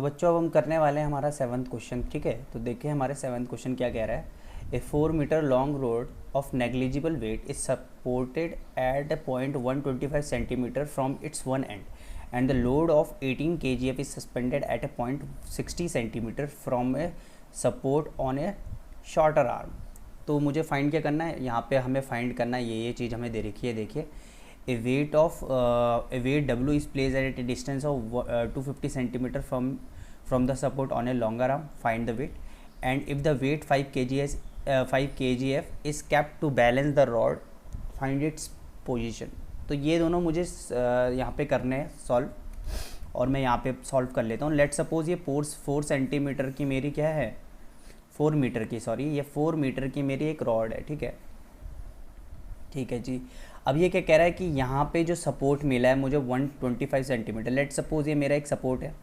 तो बच्चों अब हम करने वाले हैं हमारा 7th क्वेश्चन। ठीक है, तो देखिए हमारे 7th क्वेश्चन क्या कह रहा है। A 4 metre long rod of negligible weight is supported at a point 125 centimetre from its one end and the load of 18 kgf is suspended at a point 60 centimetre from a support on a shorter arm. तो मुझे find क्या करना है, यहाँ पे हमें find करना है ये चीज़ हमें दे रखी है। देखिए a weight W is placed at a distance of 250 centimeter from the support on a longer arm. Find the weight, and if the weight 5 kgf is kept to balance the rod, find its position. तो ये दोनों मुझे यहाँ पे करने हैं solve, और मैं यहाँ पे सॉल्व कर लेता हूँ। लेट सपोज ये 4 सेंटीमीटर की मेरी क्या है, 4 मीटर की, सॉरी ये 4 मीटर की मेरी एक रॉड है। ठीक है, ठीक है जी। अब ये क्या कह रहा है कि यहाँ पे जो सपोर्ट मिला है मुझे 125 सेंटीमीटर। लेट सपोज ये मेरा एक सपोर्ट है,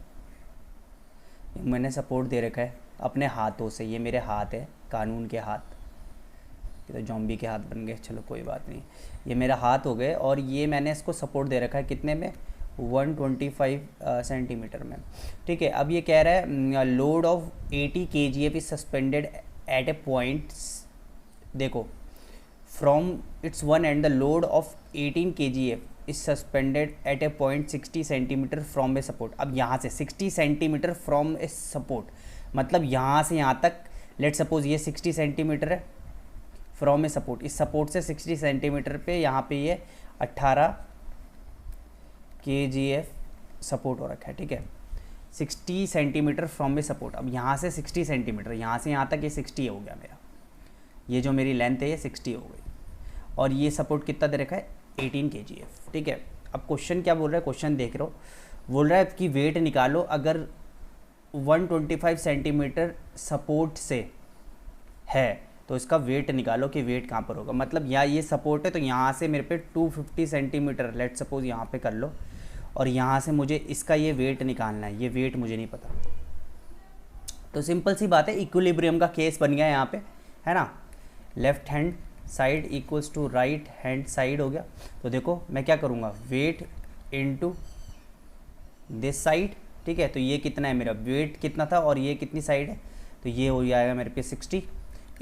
मैंने सपोर्ट दे रखा है अपने हाथों से, ये मेरे हाथ है, कानून के हाथ, ये तो जॉम्बी के हाथ बन गए, चलो कोई बात नहीं, ये मेरा हाथ हो गए, और ये मैंने इसको सपोर्ट दे रखा है कितने में, 125 सेंटीमीटर में। ठीक है, अब ये कह रहा है load of 80 kgf is suspended at a point, देखो from its one end the load of 18 kgf is suspended at a point 60 centimeter from a support। अब यहाँ से 60 सेंटीमीटर from a support, मतलब यहाँ से यहाँ तक लेट सपोज ये 60 सेंटीमीटर है from a support, इस सपोर्ट से 60 सेंटीमीटर पे यहाँ पे ये 18 kgf सपोर्ट हो रखा है। ठीक है, 60 सेंटीमीटर फ्रॉम ए सपोर्ट। अब यहाँ से 60 सेंटीमीटर, यहाँ से यहाँ तक ये 60 हो गया मेरा, ये जो मेरी लेंथ है ये 60 हो गई, और ये सपोर्ट कितना दे रखा है, 18 kgf। ठीक है, अब क्वेश्चन क्या बोल रहा है, क्वेश्चन देख रहे हो, बोल रहा है कि वेट निकालो अगर 125 सेंटीमीटर सपोर्ट से है तो इसका वेट निकालो कि वेट कहाँ पर होगा। मतलब यहाँ ये सपोर्ट है तो यहाँ से मेरे पे 250 सेंटीमीटर लेट सपोज यहाँ पे कर लो, और यहाँ से मुझे इसका ये वेट निकालना है, ये वेट मुझे नहीं पता। तो सिंपल सी बात है, इक्विलिब्रियम का केस बन गया यहाँ पे, है ना। Left hand side equals to right hand side हो गया। तो देखो मैं क्या करूँगा, वेट इनटू दिस साइड। ठीक है, तो ये कितना है मेरा वेट कितना था और ये कितनी साइड है, तो ये हो जाएगा मेरे पे 60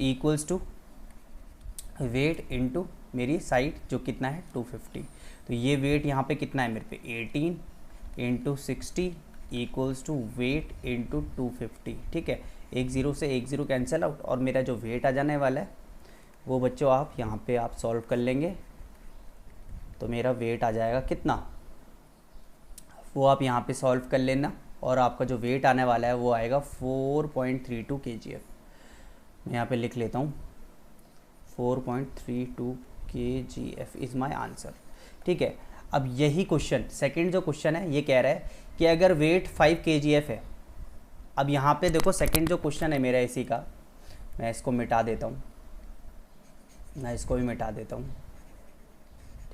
इक्वल्स टू वेट इनटू मेरी साइड जो कितना है 250। तो ये वेट यहाँ पे कितना है मेरे पे 18 into 60 equals to weight into 250। ठीक है, एक ज़ीरो से एक ज़ीरो कैंसिल आउट, और मेरा जो वेट आ जाने वाला है वो बच्चों आप यहाँ पे आप सॉल्व कर लेंगे तो मेरा वेट आ जाएगा कितना, वो आप यहाँ पे सॉल्व कर लेना, और आपका जो वेट आने वाला है वो आएगा 4.32 kgf। मैं यहाँ पे लिख लेता हूँ 4.32 kgf इज़ माय आंसर। ठीक है, अब यही क्वेश्चन सेकंड जो क्वेश्चन है ये कह रहा है कि अगर वेट 5 kgf है। अब यहाँ पे देखो सेकंड जो क्वेश्चन है मेरा इसी का, मैं इसको मिटा देता हूँ, मैं इसको भी मिटा देता हूँ।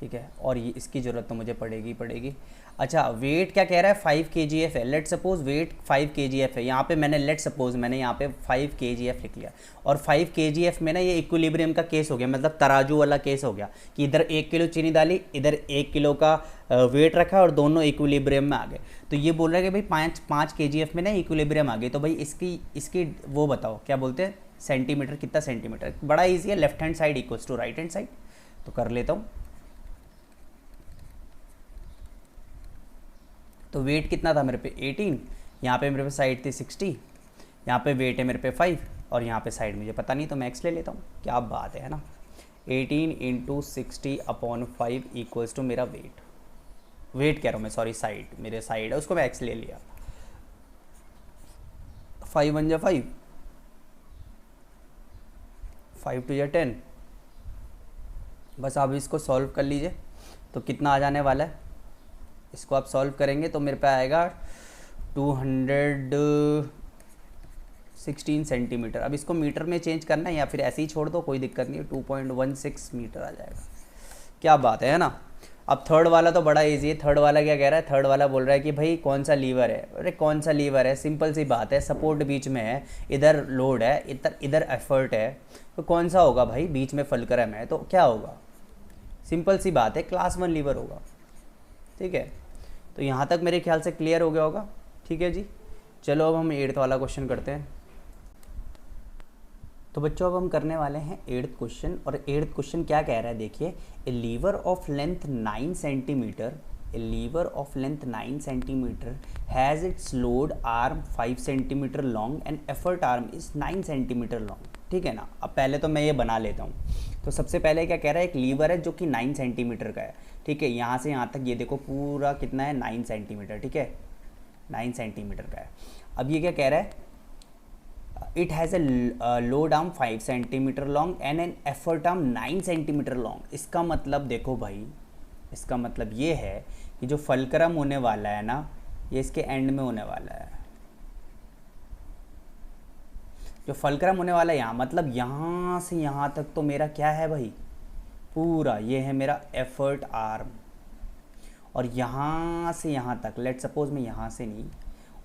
ठीक है, और ये इसकी ज़रूरत तो मुझे पड़ेगी। अच्छा, वेट क्या कह रहा है 5 kgf है। लेट सपोज वेट 5 kgf है, यहाँ पे मैंने लेट सपोज मैंने यहाँ पे 5 kgf लिख लिया, और 5 kgf में ना ये इक्विलिब्रियम का केस हो गया, मतलब तराजू वाला केस हो गया कि इधर 1 किलो चीनी डाली, इधर 1 किलो का वेट रखा और दोनों इक्विलिब्रियम में आ गए। तो ये बोल रहा है कि भाई 5 kgf में ना इक्विलिब्रियम आ गई, तो भाई इसकी वो बताओ क्या बोलते हैं सेंटीमीटर, कितना सेंटीमीटर। बड़ा ईजी है, left hand side equals to right hand side, तो कर लेता हूँ। तो वेट कितना था मेरे पे 18, यहाँ पे मेरे पे साइड थी 60, यहाँ पे वेट है मेरे पे 5, और यहाँ पे साइड मुझे पता नहीं तो मैं एक्स ले लेता हूँ। क्या बात है ना, 18 इंटू 60 अपॉन 5 इक्वल्स टू मेरा वेट कह रहा हूँ मैं, सॉरी साइड, मेरे साइड है उसको मैं एक्स ले लिया। 5 1 जा 5, 5 2 जा 10। बस आप इसको सॉल्व कर लीजिए तो कितना आ जाने वाला है, इसको आप सॉल्व करेंगे तो मेरे पे आएगा 216 सेंटीमीटर। अब इसको मीटर में चेंज करना है या फिर ऐसे ही छोड़ दो, कोई दिक्कत नहीं है, 2.16 मीटर आ जाएगा। क्या बात है ना। अब थर्ड वाला तो बड़ा इजी है। थर्ड वाला क्या कह रहा है, थर्ड वाला बोल रहा है कि भाई कौन सा लीवर है। अरे कौन सा लीवर है, सिंपल सी बात है, सपोर्ट बीच में है, इधर लोड है, इधर एफर्ट है, तो कौन सा होगा भाई, बीच में फुलक्रम है तो क्या होगा, सिंपल सी बात है क्लास 1 लीवर होगा। ठीक है, तो यहाँ तक मेरे ख्याल से क्लियर हो गया होगा। ठीक है जी, चलो अब हम 8th वाला क्वेश्चन करते हैं। तो बच्चों अब हम करने वाले हैं 8th क्वेश्चन। और 8th क्वेश्चन क्या कह रहा है, देखिए, a lever of length 9 centimetre, a lever of length 9 centimetre has its load arm 5 centimetre long and effort arm is 9 centimetre long. ठीक है ना। अब पहले तो मैं ये बना लेता हूँ। तो सबसे पहले क्या कह रहा है, एक लीवर है जो कि 9 सेंटीमीटर का है। ठीक है, यहाँ से यहाँ तक ये देखो पूरा कितना है, 9 सेंटीमीटर। ठीक है, 9 सेंटीमीटर का है। अब ये क्या कह रहा है, it has a load arm 5 centimetre long and an effort arm 9 centimetre long. इसका मतलब देखो भाई, इसका मतलब ये है कि जो फलक्रम होने वाला है ना, ये इसके एंड में होने वाला है। जो फलक्रम होने वाला है यहाँ, मतलब यहाँ से यहाँ तक तो मेरा क्या है भाई, पूरा ये है मेरा एफर्ट आर्म। और यहाँ से यहाँ तक, लेट सपोज मैं यहाँ से नहीं,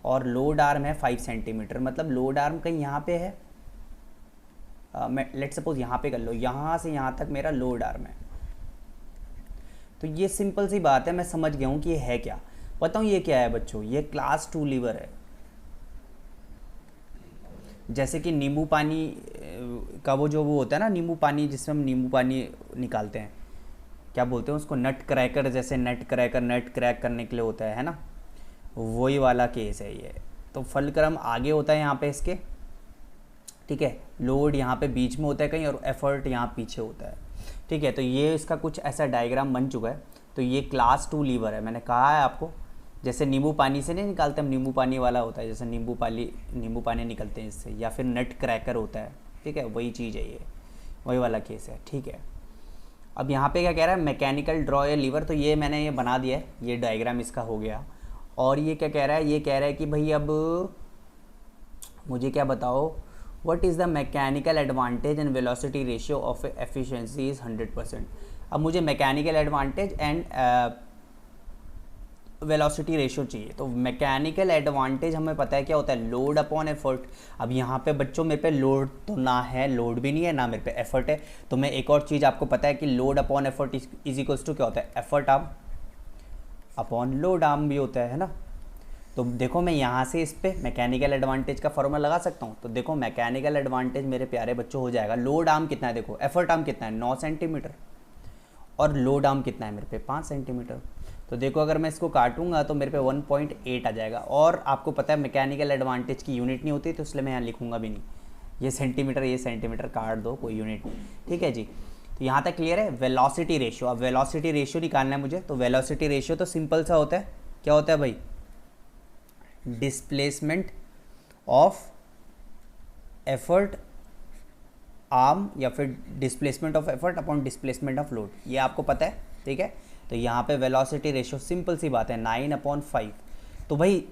और लोड आर्म है 5 सेंटीमीटर, मतलब लोड आर्म कहीं यहाँ पे है। मैं लेट सपोज यहाँ पे कर लो, यहाँ से यहाँ तक मेरा लोड आर्म है। तो ये सिंपल सी बात है, मैं समझ गया हूँ कि ये है क्या। बताऊँ ये क्या है बच्चों, ये क्लास 2 लीवर है। जैसे कि नींबू पानी का वो होता है ना, नींबू पानी जिसमें हम नींबू पानी निकालते हैं, क्या बोलते हैं उसको, नट क्रैकर। जैसे नट क्रैकर नट क्रैक करने के लिए होता है ना, वही वाला केस है ये। तो फलक्रम आगे होता है यहाँ पे इसके, ठीक है, लोड यहाँ पे बीच में होता है कहीं, और एफर्ट यहाँ पीछे होता है। ठीक है, तो ये इसका कुछ ऐसा डायग्राम बन चुका है। तो ये क्लास 2 लीवर है, मैंने कहा है आपको। जैसे नींबू पानी से नहीं निकालते हम, नींबू पानी वाला होता है, जैसे नींबू पानी निकलते हैं इससे, या फिर नट क्रैकर होता है। ठीक है, वही चीज़ है ये, वही वाला केस है। ठीक है, अब यहाँ पे क्या कह रहा है, मैकेनिकल ड्रॉ ए लीवर। तो ये मैंने ये बना दिया है, ये डायग्राम इसका हो गया। और ये क्या कह रहा है, ये कह रहा है कि भाई अब मुझे क्या बताओ, what is the mechanical advantage and velocity ratio of efficiency is 100%। अब मुझे mechanical advantage and velocity ratio चाहिए। तो मैकेनिकल एडवांटेज हमें पता है क्या होता है, लोड अपॉन एफर्ट। अब यहाँ पे बच्चों मेरे पे लोड तो ना है, लोड भी नहीं है, ना मेरे पे एफर्ट है। तो मैं एक और चीज़ आपको पता है कि load upon effort is equals to क्या होता है, effort arm upon load arm भी होता है ना। तो देखो मैं यहाँ से इस पे मैकेनिकल एडवांटेज का फॉर्मूला लगा सकता हूँ। तो देखो मैकेनिकल एडवांटेज मेरे प्यारे बच्चों हो जाएगा, लोड आर्म कितना है, देखो एफर्ट आर्म कितना है 9 सेंटीमीटर, और लोड आर्म कितना है मेरे पे 5 सेंटीमीटर। तो देखो अगर मैं इसको काटूंगा तो मेरे पे 1.8 आ जाएगा। और आपको पता है मैकेनिकल एडवांटेज की यूनिट नहीं होती, तो इसलिए मैं यहाँ लिखूंगा भी नहीं, ये सेंटीमीटर काट दो, कोई यूनिट नहीं। ठीक है जी, तो यहाँ तक क्लियर है। वेलोसिटी रेशियो, अब वेलोसिटी रेशियो निकालना है मुझे। तो वेलोसिटी रेशियो तो सिंपल सा होता है, क्या होता है भाई, डिस्प्लेसमेंट ऑफ एफर्ट आर्म, या फिर displacement of effort upon displacement of load, ये आपको पता है। ठीक है, तो यहाँ पे वेलोसिटी रेशियो सिंपल सी बात है 9/5। तो भाई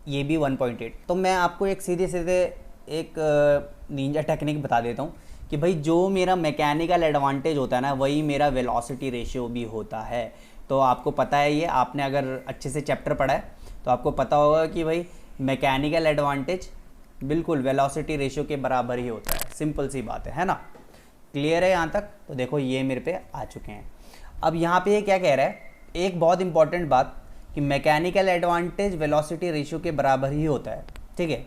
ये भी 1.8। तो मैं आपको एक सीधे एक निंजा टेक्निक बता देता हूँ कि भाई जो मेरा मैकेनिकल एडवांटेज होता है ना, वही मेरा वेलोसिटी रेशियो भी होता है। तो आपको पता है ये, आपने अगर अच्छे से चैप्टर पढ़ा है तो आपको पता होगा कि भाई मैकेनिकल एडवांटेज बिल्कुल वेलोसिटी रेशियो के बराबर ही होता है। सिंपल सी बात है ना। क्लियर है यहाँ तक। तो देखो ये मेरे पे आ चुके हैं। अब यहाँ पे ये क्या कह रहा है, एक बहुत इंपॉर्टेंट बात, कि मैकेनिकल एडवांटेज वेलोसिटी रेशियो के बराबर ही होता है। ठीक है,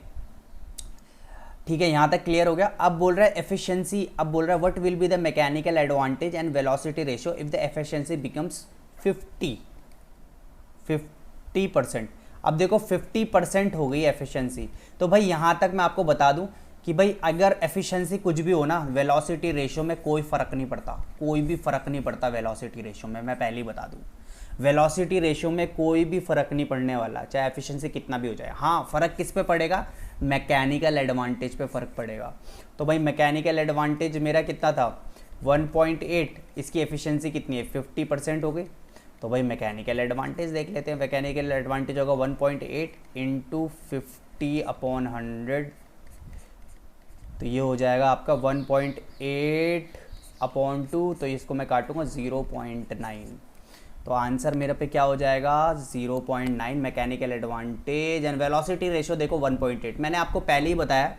ठीक है, यहाँ तक क्लियर हो गया। अब बोल रहा है एफिशिएंसी, अब बोल रहा है what will be the mechanical advantage and velocity ratio if the efficiency becomes 50%। अब देखो 50% हो गई एफिशिएंसी। तो भाई यहाँ तक मैं आपको बता दूं कि भाई अगर एफिशिएंसी कुछ भी हो ना, वेलोसिटी रेशियो में कोई फ़र्क नहीं पड़ता, कोई भी फ़र्क नहीं पड़ता वेलोसिटी रेशियो में। मैं पहले ही बता दूं, वेलोसिटी रेशियो में कोई भी फ़र्क नहीं पड़ने वाला, चाहे एफिशिएंसी कितना भी हो जाए। हाँ, फ़र्क किस पे पड़ेगा, मैकेनिकल एडवांटेज पे फ़र्क पड़ेगा। तो भाई मैकेनिकल एडवांटेज मेरा कितना था 1.8, इसकी एफिशिएंसी कितनी है 50% हो गई। तो भाई मैकेनिकल एडवांटेज देख लेते हैं। मैकेनिकल एडवांटेज होगा 1.8 इंटू 50/100, तो ये हो जाएगा आपका 1.8/2। तो इसको मैं काटूंगा 0.9। तो आंसर मेरे पे क्या हो जाएगा 0.9 mechanical advantage. And velocity ratio देखो 1.8। मैंने आपको पहले ही बताया,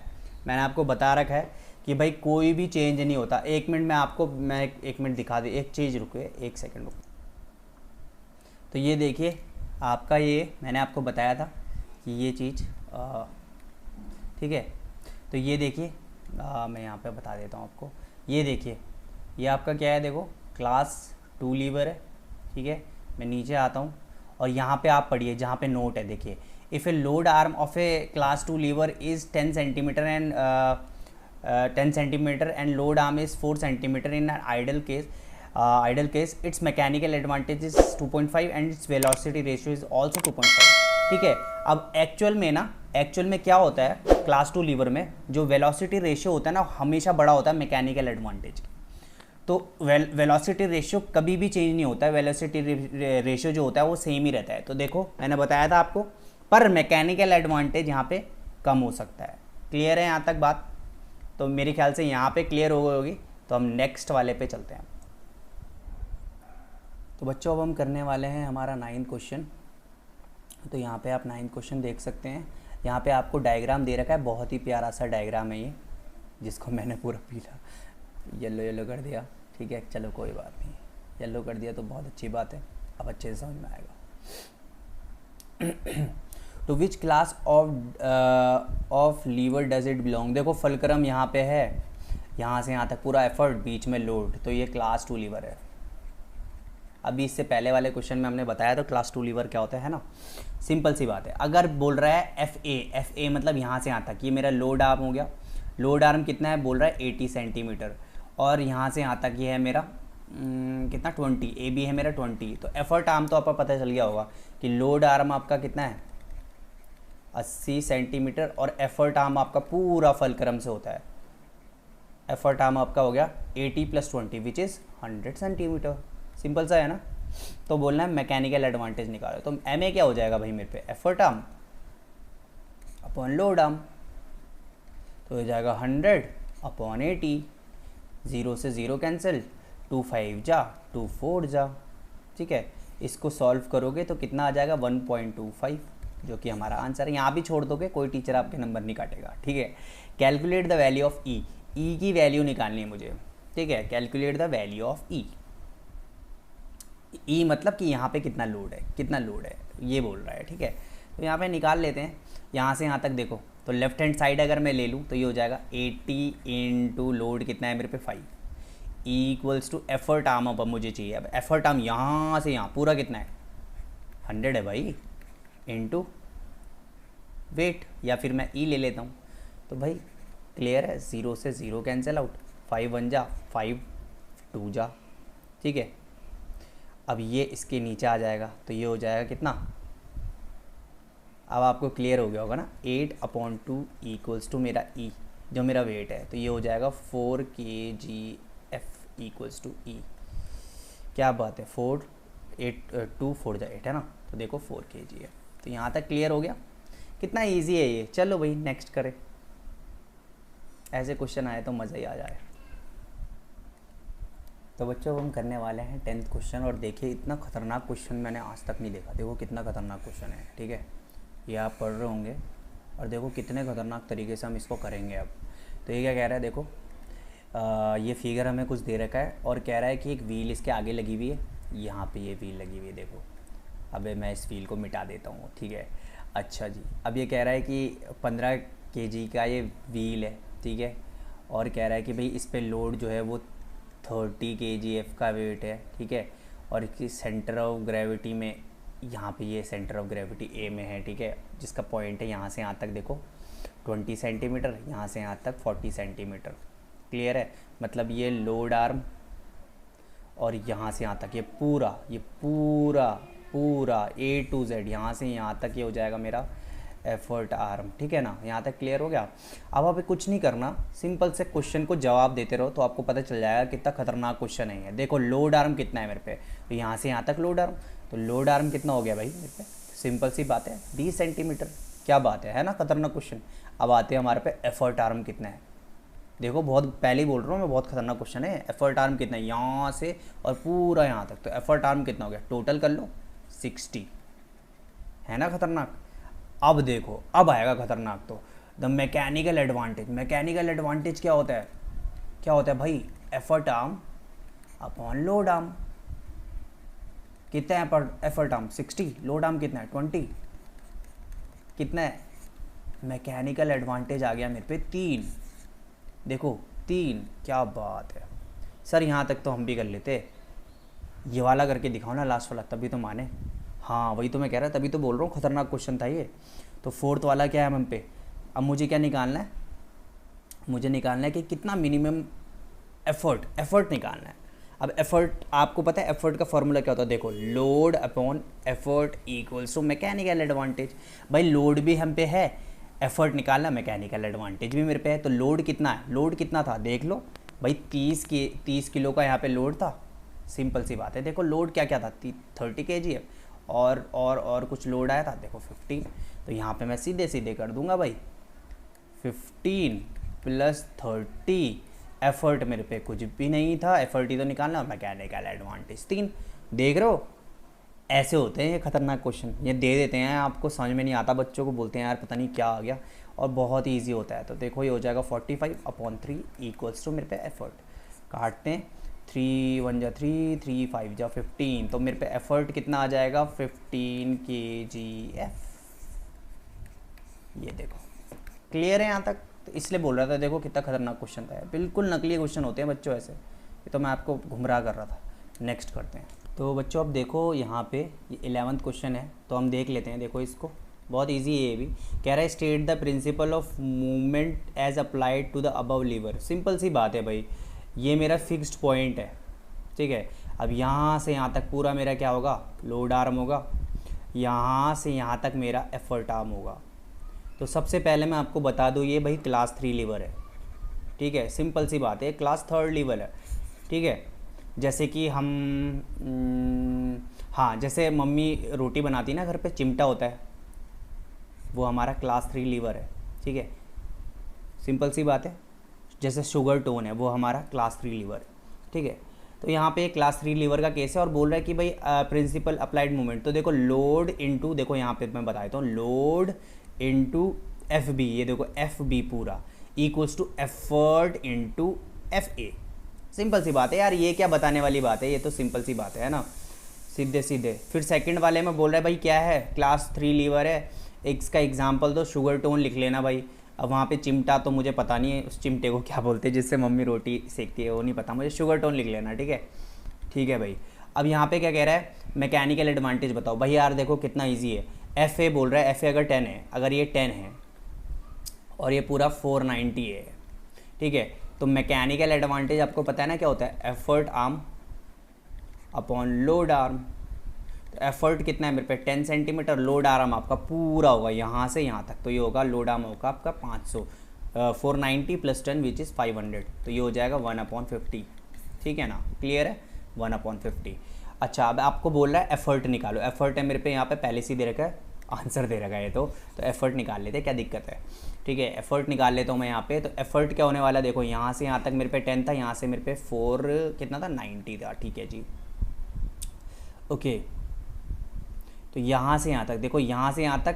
मैंने आपको बता रखा है कि भाई कोई भी चेंज नहीं होता। एक मिनट में आपको मैं एक मिनट दिखा दे, एक चीज़ रुके, एक सेकंड रुको। तो ये देखिए आपका, ये मैंने आपको बताया था कि ये चीज़ ठीक है। तो ये देखिए, मैं यहाँ पे बता देता हूँ आपको। ये देखिए, ये आपका क्या है, देखो क्लास 2 लीवर है, ठीक है। मैं नीचे आता हूँ और यहाँ पे आप पढ़िए, जहाँ पे नोट है देखिए, if a load arm of a class 2 lever is 10 centimetre and 10 centimetre and load arm is 4 centimetre in ideal case its mechanical advantage is 2.5 and its velocity ratio is also 2.5, ठीक है। अब actual में क्या होता है, class 2 liver में जो velocity ratio होता है ना, हमेशा बड़ा होता है मैकेनिकल एडवांटेज। तो वेलोसिटी रेशियो कभी भी चेंज नहीं होता है, वेलोसिटी रेशियो जो होता है वो सेम ही रहता है। तो देखो मैंने बताया था आपको, पर मैकेनिकल एडवांटेज यहाँ पे कम हो सकता है। क्लियर है यहाँ तक बात? तो मेरे ख्याल से यहाँ पे क्लियर हो गई होगी। तो हम नेक्स्ट वाले पे चलते हैं। तो बच्चों अब हम करने वाले हैं हमारा 9th क्वेश्चन। तो यहाँ पे आप 9th क्वेश्चन देख सकते हैं। यहाँ पे आपको डायग्राम दे रखा है, बहुत ही प्यारा सा डायग्राम है ये, जिसको मैंने पूरा पीला येलो कर दिया, ठीक है। चलो कोई बात नहीं, येलो कर दिया तो बहुत अच्छी बात है, अब अच्छे से समझ में आएगा। To which class of lever does it belong. देखो फलक्रम यहाँ पे है, यहाँ से यहाँ तक पूरा एफर्ट, बीच में लोड, तो ये क्लास 2 लीवर है। अभी इससे पहले वाले क्वेश्चन में हमने बताया तो क्लास 2 लीवर क्या होता है ना, सिंपल सी बात है। अगर बोल रहा है एफ ए मतलब यहाँ से यहाँ तक, ये मेरा लोड आर्म हो गया। लोड आर्म कितना है, बोल रहा है 80 सेंटीमीटर, और यहाँ से यहाँ तक ये है मेरा कितना 20, ए बी है मेरा 20। तो एफर्ट आर्म तो आपको पता चल गया होगा कि लोड आर्म आपका कितना है 80 सेंटीमीटर, और एफर्ट आर्म आपका पूरा फलक्रम से होता है। एफर्ट आर्म आपका हो गया 80 + 20 विच इज़ 100 सेंटीमीटर। सिंपल सा है ना। तो बोलना है मैकेनिकल एडवांटेज निकालो, तो एम ए क्या हो जाएगा भाई मेरे पे, effort arm upon load arm, तो हो जाएगा 100 अपॉन 80, 0 से 0 कैंसिल, 2 5 जा 2 4 जा, ठीक है। इसको सॉल्व करोगे तो कितना आ जाएगा 1.25, जो कि हमारा आंसर है। यहाँ भी छोड़ दोगे, कोई टीचर आपके नंबर नहीं काटेगा, ठीक है। कैलकुलेट द वैल्यू ऑफ ई, ई की वैल्यू निकालनी है मुझे, ठीक है। कैलकुलेट द वैल्यू ऑफ ई, ई मतलब कि यहाँ पे कितना लोड है ये बोल रहा है, ठीक है। तो यहाँ पे निकाल लेते हैं, यहाँ से यहाँ तक देखो, तो लेफ्ट हैंड साइड अगर मैं ले लूँ तो ये हो जाएगा 80 इंटू लोड कितना है मेरे पे 5 इक्वल्स टू एफर्ट आर्म। अब मुझे चाहिए, अब एफर्ट आर्म यहाँ से यहाँ पूरा कितना है 100 है भाई, इंटू वेट, या फिर मैं ई ले लेता हूँ। तो भाई क्लियर है, 0 से 0 कैंसिल आउट, 5 1 जा 5 2 जा, ठीक है। अब ये इसके नीचे आ जाएगा, तो ये हो जाएगा कितना, अब आपको क्लियर हो गया होगा ना, 8/2 इक्वल्स टू मेरा ई जो मेरा वेट है, तो ये हो जाएगा 4 kgf इक्वल्स टू ई। क्या बात है, 4 8 2 4 जा 8 है ना, तो देखो 4 kg है। तो यहाँ तक क्लियर हो गया, कितना इजी है ये। चलो भाई नेक्स्ट करें, ऐसे क्वेश्चन आए तो मज़ा ही आ जाए। तो बच्चों हम करने वाले हैं 10th क्वेश्चन, और देखिए इतना ख़तरनाक क्वेश्चन मैंने आज तक नहीं देखा। देखो कितना ख़तरनाक क्वेश्चन है, ठीक है। ये आप पढ़ रहे होंगे, और देखो कितने ख़तरनाक तरीके से हम इसको करेंगे अब। तो ये क्या कह रहा है, देखो ये फिगर हमें कुछ दे रखा है, और कह रहा है कि एक व्हील इसके आगे लगी हुई है, यहाँ पे ये व्हील लगी हुई है, देखो। अब मैं इस व्हील को मिटा देता हूँ, ठीक है। अच्छा जी, अब ये कह रहा है कि 15 kg का ये व्हील है, ठीक है, और कह रहा है कि भाई इस पर लोड जो है वो 30 kgf का वेट है, ठीक है। और इसकी सेंटर ऑफ ग्रेविटी में, यहाँ पे ये सेंटर ऑफ ग्रेविटी ए में है, ठीक है, जिसका पॉइंट है यहाँ से यहाँ तक देखो 20 सेंटीमीटर, यहाँ से यहाँ तक 40 सेंटीमीटर। क्लियर है, मतलब ये लोड आर्म, और यहाँ से यहाँ तक ये पूरा A to Z, यहाँ से यहाँ तक ये हो जाएगा मेरा एफर्ट आर्म, ठीक है ना। यहाँ तक क्लियर हो गया। अब अभी कुछ नहीं करना, सिंपल से क्वेश्चन को जवाब देते रहो तो आपको पता चल जाएगा कितना खतरनाक क्वेश्चन है ये। देखो लोड आर्म कितना है मेरे पे, तो यहाँ से यहाँ तक लोड आर्म, तो लोड आर्म कितना हो गया भाई मेरे पे, सिंपल सी बात है 20 सेंटीमीटर। क्या बात है ना, खतरनाक क्वेश्चन। अब आते हैं हमारे पे एफर्ट आर्म कितना है। देखो बहुत पहले ही बोल रहा हूँ मैं, बहुत खतरनाक क्वेश्चन है। एफर्ट आर्म कितना है यहाँ से और पूरा यहाँ तक, तो एफर्ट आर्म कितना हो गया, टोटल कर लो 60, है ना खतरनाक। अब देखो अब आएगा खतरनाक, तो the mechanical advantage. Mechanical advantage क्या होता है भाई, effort arm upon load arm. कितना है एफर्ट आर्म 60, लोड आर्म कितना है 20, कितना है मैकेनिकल एडवांटेज आ गया मेरे पे 3। देखो 3, क्या बात है सर, यहाँ तक तो हम भी कर लेते। ये वाला करके दिखाओ ना लास्ट वाला, तभी तो माने। हाँ वही तो मैं कह रहा, तभी तो बोल रहा हूँ खतरनाक क्वेश्चन था ये। तो फोर्थ वाला क्या है हम पे, अब मुझे क्या निकालना है, मुझे निकालना है कि कितना मिनिमम एफर्ट निकालना है। अब एफर्ट आपको पता है, एफर्ट का फॉर्मूला क्या होता है, देखो load upon effort equals to mechanical advantage. भाई लोड भी हम पे है, एफर्ट निकालना, मैकेनिकल एडवांटेज भी मेरे पे है। तो लोड कितना है, लोड कितना था देख लो भाई, 30 किलो का यहाँ पे लोड था। सिंपल सी बात है, देखो लोड क्या क्या था, 30 kg है, और कुछ लोड आया था, देखो 15। तो यहाँ पे मैं सीधे सीधे कर दूंगा भाई, 15 + 30। एफर्ट मेरे पे कुछ भी नहीं था, एफर्ट ही तो निकालना, मैकेनिकल एडवांटेज 3। देख रहे हो, ऐसे होते हैं ये खतरनाक क्वेश्चन, ये दे देते हैं आपको, समझ में नहीं आता, बच्चों को बोलते हैं यार पता नहीं क्या आ गया, और बहुत ही ईजी होता है। तो देखो ये हो जाएगा 45/3 इक्वल्स टू मेरे पे एफर्ट, काटते हैं, 3 1 जा 3, 3 5 जा 15। तो मेरे पे एफर्ट कितना आ जाएगा, 15 kgf। ये देखो क्लियर है यहाँ तक। तो इसलिए बोल रहा था, देखो कितना खतरनाक क्वेश्चन था, बिल्कुल नकली क्वेश्चन होते हैं बच्चों ऐसे। ये तो मैं आपको गुमराह कर रहा था। नेक्स्ट करते हैं। तो बच्चों अब देखो यहाँ पे ये 11th क्वेश्चन है, तो हम देख लेते हैं। देखो इसको, बहुत इजी है ये भी। कह रहा है state the principle of movement as applied to the above lever. Simple सी बात है भाई, ये मेरा फिक्स्ड पॉइंट है, ठीक है। अब यहाँ से यहाँ तक पूरा मेरा क्या होगा, लोड आर्म होगा, यहाँ से यहाँ तक मेरा एफर्ट आर्म होगा। तो सबसे पहले मैं आपको बता दूँ, ये भाई क्लास 3 लीवर है, ठीक है। सिंपल सी बात है, क्लास 3 लीवर है, ठीक है। जैसे कि हम हाँ, जैसे मम्मी रोटी बनाती ना घर पे, चिमटा होता है, वो हमारा क्लास 3 लीवर है, ठीक है। सिंपल सी बात है। जैसे शुगर टोन है, वो हमारा क्लास 3 लीवर है, ठीक है। तो यहाँ पे क्लास 3 लीवर का केस है, और बोल रहा है कि भाई प्रिंसिपल अप्लाइड मूवमेंट। तो देखो लोड इनटू, देखो यहाँ पे मैं बता देता हूँ, लोड इनटू एफ बी, ये देखो एफ बी पूरा equals to effort into F A. Simple सी बात है यार, ये क्या बताने वाली बात है, ये तो सिंपल सी बात है ना, सीधे सीधे। फिर सेकंड वाले में बोल रहा है भाई क्या है, क्लास 3 लीवर है, इसका एग्जाम्पल तो शुगर टोन लिख लेना भाई। अब वहाँ पे चिमटा तो मुझे पता नहीं है, उस चिमटे को क्या बोलते हैं जिससे मम्मी रोटी सेकती है, वो नहीं पता मुझे, शुगर टोन लिख लेना, ठीक है। ठीक है भाई। अब यहाँ पे क्या कह रहा है, मैकेनिकल एडवांटेज बताओ। भाई यार देखो कितना ईजी है, एफ ए बोल रहा है, एफ ए अगर 10 है, अगर ये 10 है और ये पूरा 490 है, ठीक है। तो मैकेनिकल एडवांटेज आपको पता है ना क्या होता है, effort arm upon load arm. तो एफर्ट कितना है मेरे पे, 10 सेंटीमीटर, लोड आर्म आपका पूरा होगा यहाँ से यहाँ तक, तो ये होगा लोड आर्म होगा आपका 500, 490 + 10 विच इज़ 500। तो ये हो जाएगा 1/50, ठीक है ना, क्लियर है, 1/50। अच्छा अब आपको बोल रहा है एफर्ट निकालो। एफर्ट है मेरे पे यहाँ पे पहले से ही दे रखा है, आंसर दे रखा है तो एफर्ट निकाल लेते, क्या दिक्कत है, ठीक है। एफर्ट निकाल लेता हूँ मैं यहाँ पे। तो एफर्ट क्या होने वाला है, देखो यहाँ से यहाँ तक मेरे पे 10 था, यहाँ से मेरे पे 4 कितना था, 90 था, ठीक है जी, ओके। तो यहाँ से यहाँ तक, देखो यहाँ से यहाँ तक,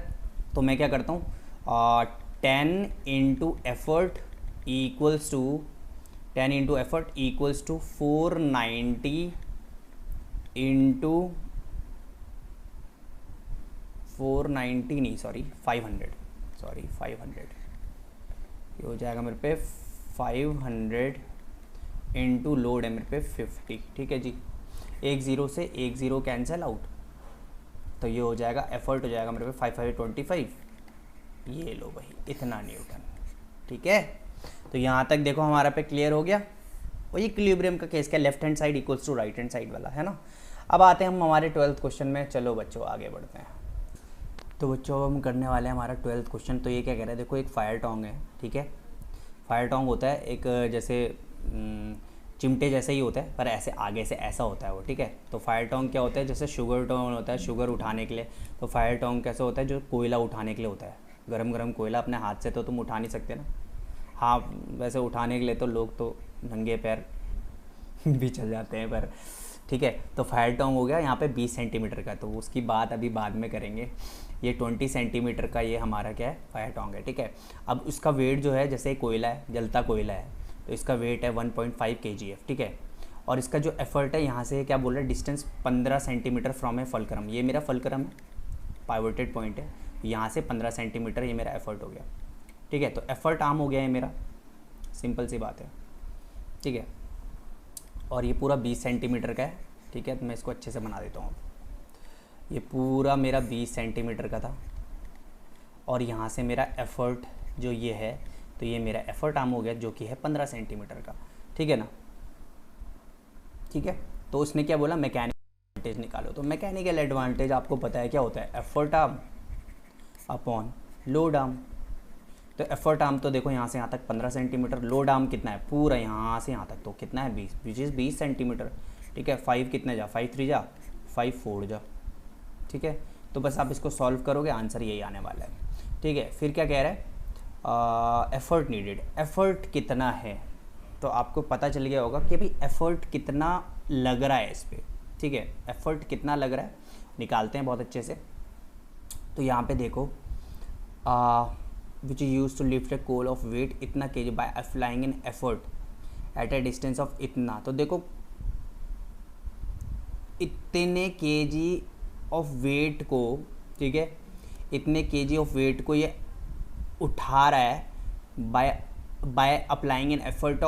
तो मैं क्या करता हूँ, 10 into effort equals to 10 into effort equals to 490 into 490 नहीं, सॉरी 500, ये हो जाएगा मेरे पे 500 इंटू लोड है मेरे पे 50, ठीक है जी। एक ज़ीरो से एक ज़ीरो कैंसिल आउट, तो ये हो जाएगा एफर्ट हो जाएगा मेरे पे 525, ये लो भाई इतना न्यूटन, ठीक है। तो यहाँ तक देखो हमारा पे क्लियर हो गया। वही इक्विलिब्रियम का केस क्या, left hand side equals to right hand side वाला, है ना। अब आते हैं हम हमारे 12th क्वेश्चन में। चलो बच्चों आगे बढ़ते हैं। तो बच्चों हम करने वाले हैं हमारा 12th क्वेश्चन। तो ये क्या कह रहा है, देखो एक फायर टोंग है, ठीक है। फायर टोंग होता है एक जैसे चिमटे जैसे ही होता है, पर ऐसे आगे से ऐसा होता है वो, ठीक है। तो फायर टोंग क्या होता है, जैसे शुगर टोंग होता है शुगर उठाने के लिए, तो फायर टोंग कैसे होता है, जो कोयला उठाने के लिए होता है, गरम गरम कोयला अपने हाथ से तो तुम उठा नहीं सकते ना। हाँ वैसे उठाने के लिए तो लोग तो नंगे पैर भी चल जाते हैं, पर ठीक है। तो फायर टोंग हो गया यहाँ पे 20 सेंटीमीटर का, तो उसकी बात अभी बाद में करेंगे। ये 20 सेंटीमीटर का ये हमारा क्या है, फायर टोंग है, ठीक है। अब उसका वेट जो है, जैसे कोयला है, जलता कोयला है, तो इसका वेट है 1.5 kgf, ठीक है। और इसका जो एफर्ट है, यहाँ से क्या बोल रहा है, distance 15 centimetre from A fulcrum. ये मेरा फलक्रम है, पाइवोटेड पॉइंट है, यहाँ से 15 सेंटीमीटर ये मेरा एफर्ट हो गया, ठीक है। तो एफर्ट आर्म हो गया है मेरा, सिंपल सी बात है, ठीक है। और ये पूरा 20 सेंटीमीटर का है, ठीक है। तो मैं इसको अच्छे से बना देता हूँ। ये पूरा मेरा 20 सेंटीमीटर का था और यहाँ से मेरा एफर्ट जो ये है, तो ये मेरा एफर्ट आर्म हो गया जो कि है 15 सेंटीमीटर का, ठीक है ना, ठीक है। तो उसने क्या बोला, मैकेनिकल एडवांटेज निकालो। तो मैकेनिकल एडवांटेज आपको पता है क्या होता है, effort arm upon load arm. तो एफर्ट आर्म तो देखो यहाँ से यहाँ तक 15 सेंटीमीटर, लोड आर्म कितना है, पूरा यहाँ से यहाँ तक तो कितना है 20, विच इज़ 20 सेंटीमीटर, ठीक है। 5 कितने जा, 5 3 जा 5 4 जा, ठीक है। तो बस आप इसको सॉल्व करोगे, आंसर यही आने वाला है, ठीक है। फिर क्या कह रहा है, एफर्ट नीडेड, एफर्ट कितना है, तो आपको पता चल गया होगा कि भाई एफर्ट कितना लग रहा है इस पर, ठीक है। एफर्ट कितना लग रहा है निकालते हैं बहुत अच्छे से। तो यहाँ पे देखो, which is use to lift a coal of weight इतना KG by applying an effort at a distance of इतना। तो देखो इतने केजी ऑफ वेट को, ठीक है, इतने केजी ऑफ वेट को ये उठा रहा है bye applying an effort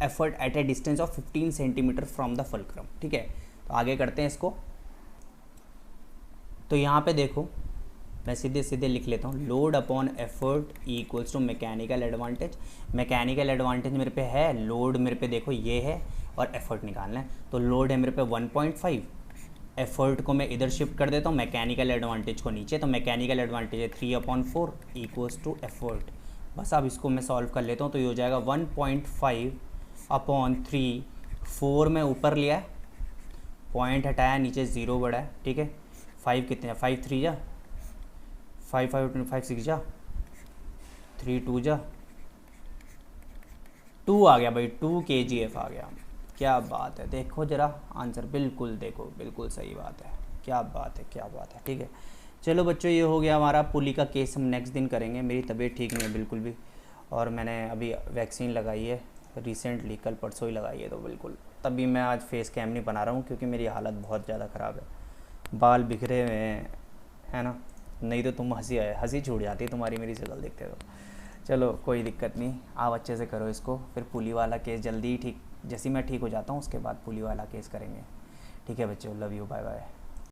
at a distance of 15 centimetre from the fulcrum, ठीक है। तो आगे करते हैं इसको। तो यहाँ पे देखो मैं सीधे सीधे लिख लेता हूँ, load upon effort equals to mechanical advantage. Mechanical advantage मेरे पे है, लोड मेरे पे देखो ये है और एफर्ट निकालना है। तो लोड है मेरे पे 1.5, एफर्ट को मैं इधर शिफ्ट कर देता हूँ, मैकेनिकल एडवांटेज को नीचे। तो मैकेनिकल एडवांटेज है 3/4 इक्वल्स टू एफर्ट। बस अब इसको मैं सॉल्व कर लेता हूँ। तो ये हो जाएगा 1.5/3, 4 में ऊपर लिया है, पॉइंट हटाया, नीचे 0 बढ़ा है, ठीक है। 5 कितने, 5 3 जा 5 5 5 6 जा 3 2 जा 2 आ गया भाई, 2 kgf आ गया। क्या बात है, देखो जरा आंसर, बिल्कुल देखो, बिल्कुल सही बात है, क्या बात है, क्या बात है, ठीक है। चलो बच्चों, ये हो गया हमारा पुली का केस, हम नेक्स्ट दिन करेंगे। मेरी तबीयत ठीक नहीं है बिल्कुल भी, और मैंने अभी वैक्सीन लगाई है रिसेंटली, कल परसों ही लगाई है, तो बिल्कुल तभी मैं आज फेस कैम नहीं बना रहा हूँ क्योंकि मेरी हालत बहुत ज़्यादा ख़राब है, बाल बिखरे हुए हैं, है ना। नहीं तो तुम हंसी छूट जाती है तुम्हारी मेरी शक्ल देखते तो। चलो कोई दिक्कत नहीं, आप अच्छे से करो इसको, फिर पुली वाला केस जल्दी ही ठीक, जैसे मैं ठीक हो जाता हूँ उसके बाद पुली वाला केस करेंगे, ठीक है बच्चों। Love you, bye bye.